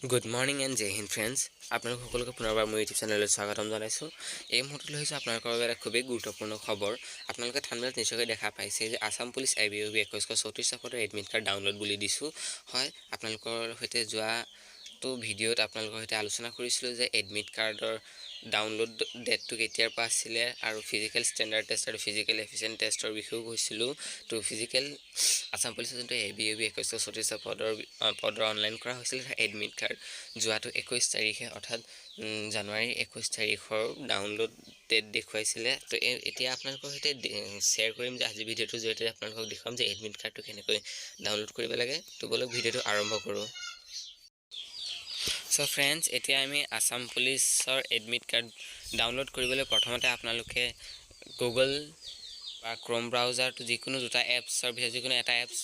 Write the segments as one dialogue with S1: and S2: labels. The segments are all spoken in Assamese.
S1: Good morning and Jai Hind friends. আপোনালোক সকলোকে পুনৰবাৰ মোৰ ইউটিউব চেনেললৈ স্বাগতম জনাইছো। এই মুহূৰ্তত লৈছো আপোনালোকৰ বাবে এটা খুবেই গুৰুত্বপূৰ্ণ খবৰ। আপোনালোকে থাম্বনেইলত নিশ্চয়কৈ দেখা পাইছে যে আসাম পুলিচ ABOB 2134 চফটৰ এডমিট কাৰ্ড ডাউনলোড বুলি দিছো। হয়, আপোনালোকৰ সৈতে যোৱা তো ভিডিঅ'ত আপোনালোকৰ সৈতে আলোচনা কৰিছিলো যে এডমিট কাৰ্ডৰ ডাউনলোড ডেটটো কেতিয়াৰ পৰা আছিল আৰু ফিজিক্যাল ষ্টেণ্ডাৰ্ড টেষ্ট আৰু ফিজিক্যাল এফিচিয়েন্ট টেষ্টৰ বিষয়েও কৈছিলো। তো ফিজিক্যাল আসাম পুলিচৰ যোনটো ABOB 2134 পদৰ অনলাইন কৰা হৈছিল এডমিট কাৰ্ড যোৱাটো 21 তাৰিখে অৰ্থাৎ জানুৱাৰী 21 তাৰিখৰ ডাউনলোড ডেট দেখুৱাইছিলে। তো এতিয়া আপোনালোকৰ সৈতে শ্বেয়াৰ কৰিম যে আজি ভিডিঅ'টোৰ জৰিয়তে আপোনালোকক দেখাম যে এডমিট কাৰ্ডটো কেনেকৈ ডাউনলোড কৰিব লাগে। তো বলক ভিডিঅ'টো আৰম্ভ কৰোঁ। So friends, এতিয়া আমি আসাম পুলিচৰ এডমিট কাৰ্ড ডাউনলোড কৰিবলৈ প্ৰথমতে আপোনালোকে গুগল বা ক্ৰোম ব্ৰাউজাৰটো যিকোনো দুটা এপছৰ ভিতৰত যিকোনো এটা এপছ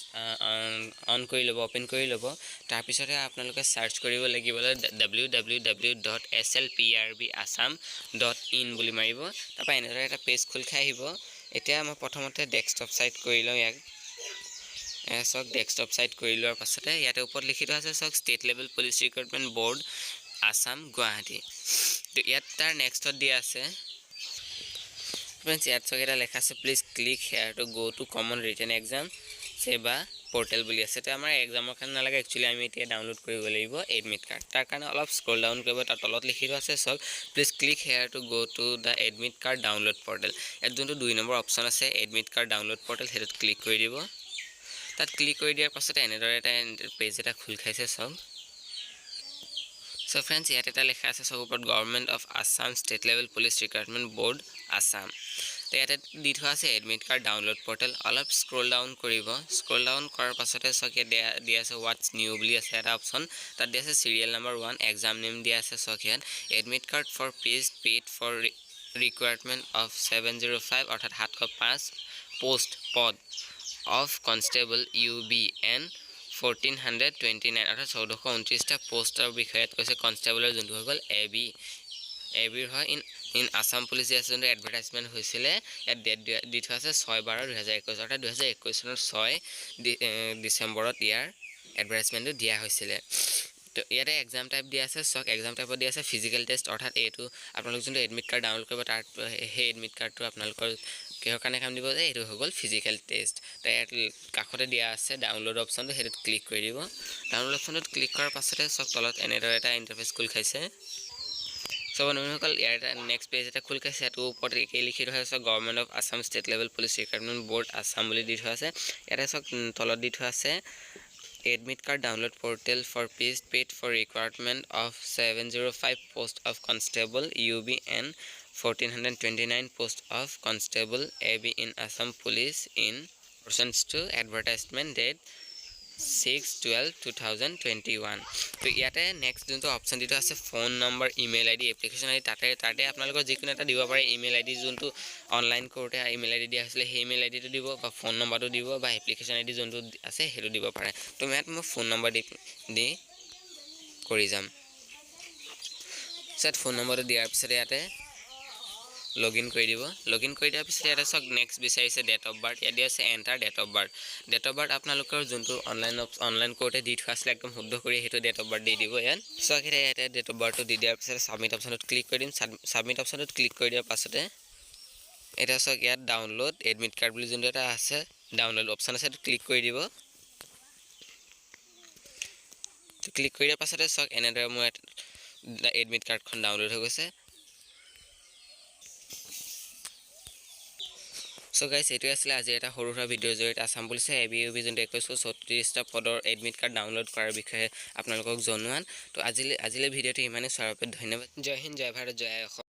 S1: অন কৰি ল'ব, ওপেন কৰি ল'ব। তাৰ পিছতে আপোনালোকে সাৰ্চ কৰিব লাগিব www.helpdesk.admitcard বুলি মাৰিব। তাৰপৰা এনেদৰে এটা পেজ খোল খাই আহিব। এতিয়া মই প্ৰথমতে ডেস্কটপ সাইট কৰি লওঁ ইয়াক। সক ডেস্কটপ সাইট কৰি লোৱাৰ পাছতে ইয়াতে ওপৰত লিখি থোৱা আছে সক state level police recruitment board Assam Guwahati. তো ইয়াত তাৰ নেক্সটত দিয়া আছে ফ্ৰেন্ডস, ইয়াত সক এটা লেখা আছে please click hair to go to common written exam সেৱা পোৰ্টেল বুলি আছে। তো আমাৰ এক্সামৰ কাৰণে নালাগে, একচুৱেলি আমি এতিয়া ডাউনলোড কৰিব লাগিব এডমিট কাৰ্ড। তাৰ কাৰণে অলপ স্ক্ৰল ডাউন কৰিব, তাৰ তলত লিখি থোৱা আছে সক please click hair to go to the admit card download portal. ইয়াত যোনটো 2 নম্বৰ অপশ্যন আছে এডমিট কাৰ্ড ডাউনলোড পোৰ্টেল, সেইটোত ক্লিক কৰি দিব। তাত ক্লিক কৰি দিয়াৰ পাছতে এনেদৰে এটা পেজ এটা খোল খাইছে সব। সো ফ্ৰেন্ডস, ইয়াত এটা লেখা আছে সব ওপৰত government of Assam state level police recruitment board Assam. তো ইয়াতে দি থোৱা আছে এডমিট কাৰ্ড ডাউনলোড পোৰ্টেল। অলপ স্ক্ৰল ডাউন কৰিব। স্ক্ৰল ডাউন কৰাৰ পাছতে সক ইয়াত দিয়া আছে হোৱাটছ নিউ বুলি আছে এটা অপশ্যন। তাত দিয়া আছে চিৰিয়েল নম্বৰ 1, এক্সাম নেম দিয়া আছে সক ইয়াত admit card for paid for requirement of 705 অৰ্থাৎ 705 পোষ্ট পদ অফ কনষ্টেবল UBN 1429 অৰ্থাৎ 1429টা পোষ্টৰ বিষয়ত কৈছে। কনষ্টেবলৰ যোনটো হৈ গ'ল এবিৰ হয় ইন আসাম পুলিচ আছে যোনটো এডভাৰটাইজমেণ্ট হৈছিলে। ইয়াত ডেট দি থোৱা আছে 6/12/2021 অৰ্থাৎ 2021 চনৰ 6 ডিচেম্বৰত ইয়াৰ এডভাৰটাইজমেণ্টটো দিয়া হৈছিলে। তো ইয়াতে এক্সাম টাইপ দিয়া আছে সক এক্সাম টাইপত দিয়া আছে ফিজিক্যাল টেষ্ট অৰ্থাৎ এইটো আপোনালোক যোনটো এডমিট কাৰ্ড ডাউনলোড কৰিব তাৰ সেই এডমিট কাৰ্ডটো আপোনালোকৰ কিহৰ কাৰণে কাম দিব যে এইটো হৈ গ'ল ফিজিক্যাল টেষ্ট। তো ইয়াত কাষতে দিয়া আছে ডাউনলোড অপশ্যনটো, সেইটোত ক্লিক কৰি দিব। ডাউনলোড অপশ্যনটোত ক্লিক কৰাৰ পাছতে সক তলত এনেদৰে এটা ইণ্টাৰফেচ খোল খাইছে। সব বন্ধুসকল ইয়াৰ এটা নেক্সট পেজ এটা খোল খাইছে। এইটো ওপৰত একেই লিখি থোৱা আছে government of Assam state level police recruitment board Assam বুলি দি থোৱা আছে। ইয়াতে সক তলত দি থোৱা আছে admit card download portal for paid for requirement of 705 post of constable UBN 1429 post of constable AB in Assam police in pursuance to advertisement date 6/12/2021। তো ইয়াতে নেক্সট যোনটো অপশ্যন দি থোৱা আছে phone number email ID application ID তাতে আপোনালোকৰ যিকোনো এটা দিব পাৰে। ইমেইল ID যোনটো অনলাইন কৰোঁতে ইমেইল ID দিয়া হৈছিলে সেই ইমেইল IDটো দিব বা ফোন নম্বৰটো দিব বা এপ্লিকেশ্যন ID যোনটো আছে সেইটো দিব পাৰে। তো ইয়াত মই ফোন নম্বৰ দি কৰি যাম। ইয়াত ফোন নম্বৰটো দিয়াৰ পিছতে ইয়াতে লগইন কৰি দিব। লগইন কৰি দিয়াৰ পিছত ইয়াতে সক নেক্সট বিচাৰিছে ডেট অফ বাৰ্থ। ইয়াত দিয়া আছে enter date of birth. Date of birth আপোনালোকৰ যোনটো অনলাইন কৰোঁতে দি থোৱা আছিলে একদম শুদ্ধ কৰি সেইটো ডেট অফ বাৰ্থ দি দিব ইয়াত। সক ইয়াতে ডেট অফ বাৰ্থটো দি দিয়াৰ পিছত ছাবমিট অপশ্যনটোত ক্লিক কৰি দিম। ছাবমিট অপশ্যনটোত ক্লিক কৰি দিয়াৰ পাছতে এতিয়া সক ইয়াত ডাউনলোড এডমিট কাৰ্ড বুলি যোনটো এটা আছে ডাউনলোড অপশ্যন আছে সেইটো ক্লিক কৰি দিব। তো ক্লিক কৰি দিয়াৰ পাছতে সক এনেদৰে মোৰ এডমিট কাৰ্ডখন ডাউনলোড হৈ গৈছে। সো গাইজ এইটোৱে আছিলে আজি এটা সৰু সুৰা ভিডিঅ'ৰ জৰিয়তে আসাম পুলিচে ABOB যোনটো 2134টা পদৰ এডমিট কাৰ্ড ডাউনলোড কৰাৰ বিষয়ে আপোনালোকক জনোৱান। তো আজিলৈ ভিডিঅ'টো ইমানেই চোৱাৰ বাবে ধন্যবাদ। জয় হিন্দ, জয় ভাৰত, জয় অসম।